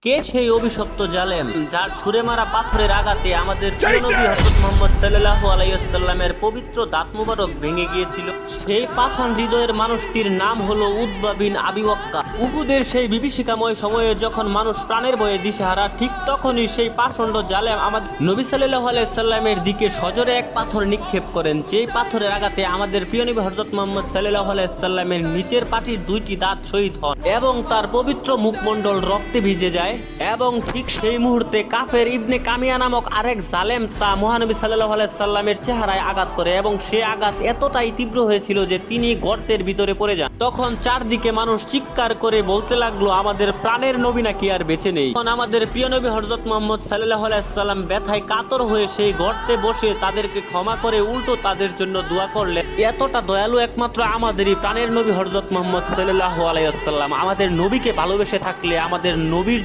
কে সেই অভিশপ্ত জালেম যার ছুঁড়ে মারা পাথরের আঘাতে আমাদের প্রিয় নবী হযরত মুহাম্মদ সাল্লাল্লাহু আলাইহি ওয়াসাল্লামের পবিত্র দাঁত মুবারক ভেঙে গিয়েছিল? সেই পাষাণ হৃদয়ের মানুষটির নাম হলো উতবা বিন আবি ওয়াক্কাস। উহুদের সেই বিভীষিকাময় সময়ে যখন মানুষ প্রাণের ভয়ে দিশেহারা, ঠিক তখনই সেই পাষণ্ড জালেম আমাদের নবী সাল্লাল্লাহু আলাইহি ওয়াসাল্লামের দিকে সজোরে এক পাথর নিক্ষেপ করেন। যেই পাথরের আঘাতে আমাদের প্রিয় নবী হযরত মুহাম্মদ সাল্লাল্লাহু আলাইহি ওয়াসাল্লামের নিচের পাটির দুইটি দাঁত শহীদ হন এবং তার পবিত্র মুখমণ্ডল রক্তে ভিজে যায়। এবং ঠিক সেই মুহূর্তে কাফের ইবনে কামিয়া নামক আরেক জালেম তা মহানবী সাল্লাল্লাহু আলাইহি সাল্লামের চেহারায় আঘাত করে এবং সে আঘাত এতটাই তীব্র হয়েছিল যে তিনি গর্তের ভিতরে পড়ে যান। তখন চারদিকে মানুষ চিৎকার করে বলতে লাগলো, আমাদের প্রাণের নবী নাকি আর বেঁচে নেই। তখন আমাদের প্রিয় নবী হযরত মুহাম্মদ সাল্লাল্লাহু আলাইহি সাল্লাম ব্যথায় কাতর হয়ে সেই গর্তে বসে তাদেরকে ক্ষমা করে উল্টো তাদের জন্য দোয়া করলেন। এতটা দয়ালু একমাত্র আমাদেরই প্রাণের নবী হযরত মুহাম্মদ সাল্লাল্লাহু আলাইহি সাল্লাম। আমাদের নবীকে ভালোবেসে থাকলে আমাদের নবীর